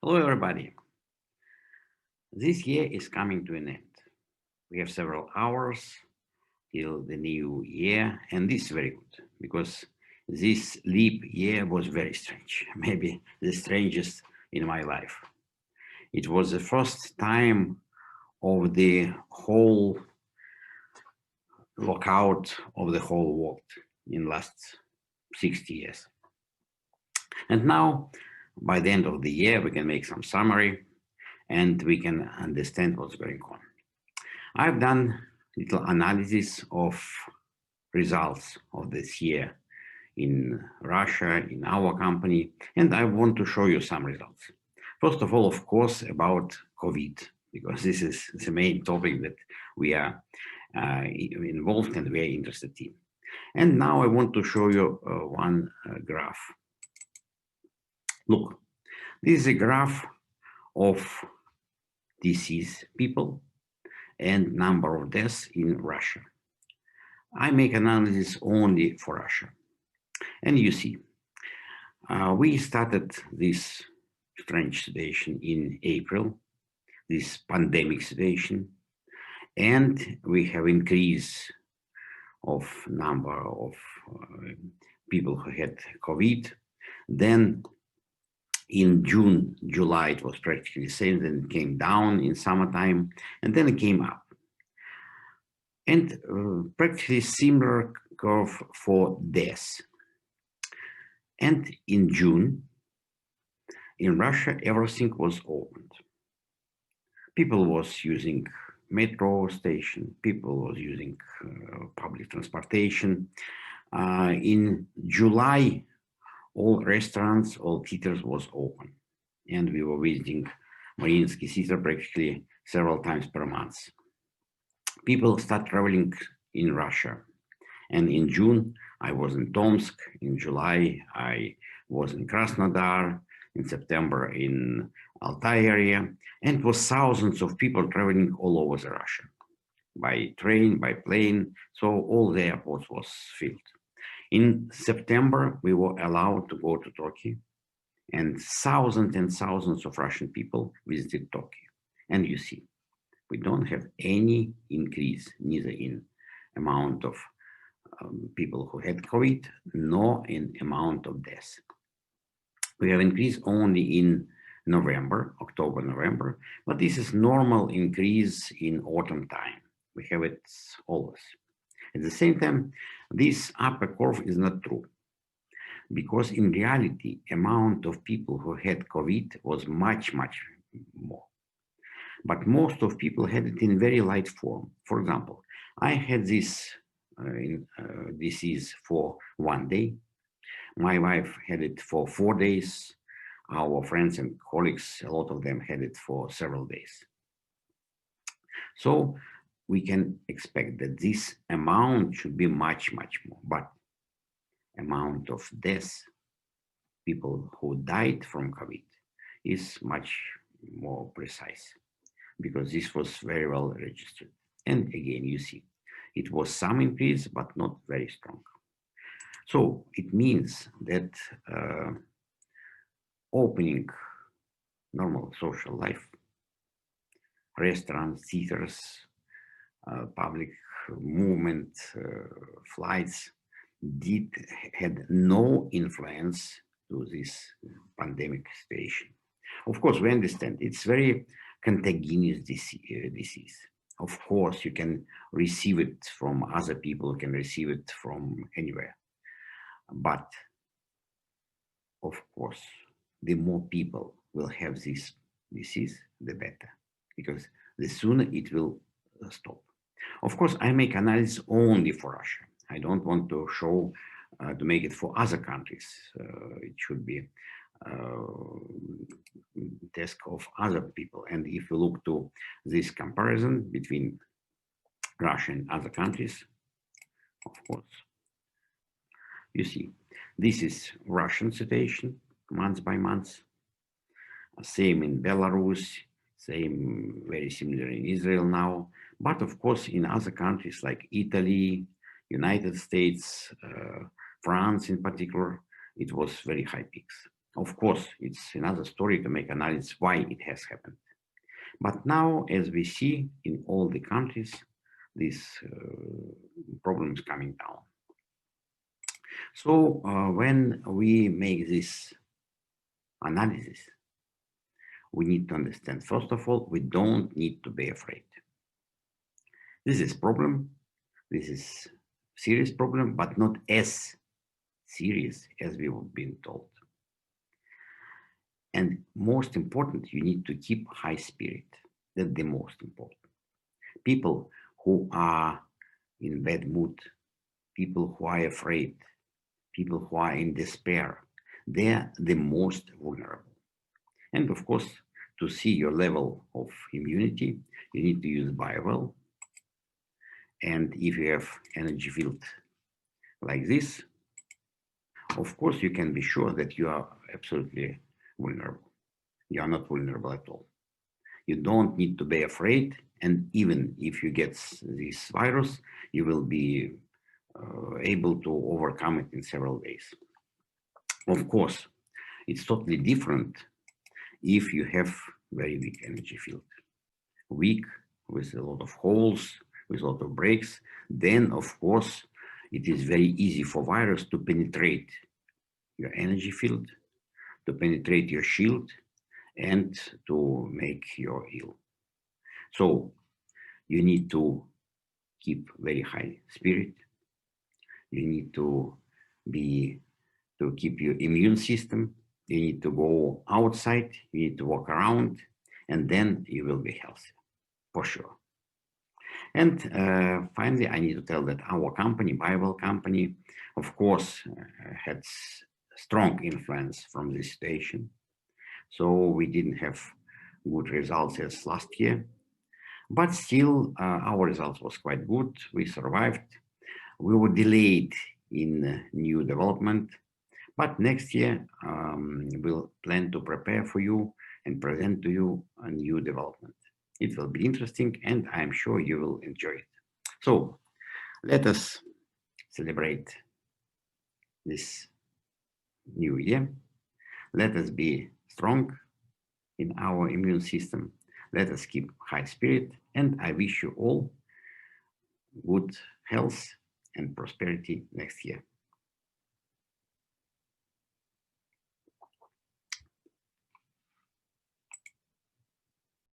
Hello, everybody. This year is coming to an end. We have several hours till the new year, and this is very good because this leap year was very strange, maybe the strangest in my life. It was the first time of the whole lockout of the whole world in last 60 years. And now, by the end of the year, we can make some summary and we can understand what's going on. I've done little analysis of results of this year in Russia, in our company, and I want to show you some results. First of all, of course, about COVID, because this is the main topic that we are involved and we are interested in. And now I want to show you one graph. Look, this is a graph of disease people and number of deaths in Russia. I make analysis only for Russia. And you see, we started this strange situation in April, this pandemic situation, and we have increase of number of people who had COVID. Then in June, July, it was practically the same, then it came down in summertime, and then it came up. And practically similar curve for deaths. And in June, in Russia, everything was opened. People was using metro station, people was using public transportation. In July, all restaurants, all theaters was open. And we were visiting Mariinsky theater practically several times per month. People start traveling in Russia. And in June, I was in Tomsk. In July, I was in Krasnodar. In September, in Altai area. And it was thousands of people traveling all over the Russia, by train, by plane. So all the airports was filled. In September, we were allowed to go to Turkey, and thousands of Russian people visited Turkey. And you see, we don't have any increase, neither in amount of people who had COVID, nor in amount of deaths. We have increased only in November, October, November, but this is normal increase in autumn time. We have it always. At the same time, this upper curve is not true, because in reality, amount of people who had COVID was much more. But most of people had it in very light form. For example, I had this disease for 1 day. My wife had it for 4 days. Our friends and colleagues, a lot of them had it for several days. So we can expect that this amount should be much more, but amount of deaths, people who died from COVID, is much more precise, because this was very well registered. And again, you see, it was some increase, but not very strong. So it means that opening normal social life, restaurants, theaters, public movement, flights, had no influence to this pandemic situation. Of course, we understand it's very contagious disease. Of course, you can receive it from other people, you can receive it from anywhere. But of course, the more people will have this disease, the better, because the sooner it will stop. Of course, I make analysis only for Russia. I don't want to show, to make it for other countries. It should be task of other people. And if you look to this comparison between Russia and other countries, of course, you see, this is Russian situation, month by month. Same in Belarus, same, very similar in Israel now. But of course, in other countries like Italy, United States, France in particular, it was very high peaks. Of course, it's another story to make analysis why it has happened. But now, as we see in all the countries, this problem is coming down. So when we make this analysis, we need to understand, first of all, we don't need to be afraid. This is problem. This is serious problem, but not as serious as we have been told. And most important, you need to keep high spirit. That's the most important. People who are in bad mood, people who are afraid, people who are in despair, they're the most vulnerable. And of course, to see your level of immunity, you need to use BioWell. And if you have energy field like this, of course, you can be sure that you are absolutely vulnerable. You are not vulnerable at all. You don't need to be afraid. And even if you get this virus, you will be able to overcome it in several days. Of course, it's totally different if you have very weak energy field. Weak with a lot of holes, with a lot of breaks, then of course it is very easy for virus to penetrate your energy field, to penetrate your shield, and to make you ill. So you need to keep very high spirit. You need to keep your immune system. You need to go outside. You need to walk around, and then you will be healthy, for sure. And finally, I need to tell that our company, Bible company, of course, had strong influence from this situation. So we didn't have good results as last year, but still our results was quite good. We survived. We were delayed in new development, but next year we'll plan to prepare for you and present to you a new development. It will be interesting, and I'm sure you will enjoy it. So let us celebrate this new year. Let us be strong in our immune system. Let us keep high spirit, and I wish you all good health and prosperity next year.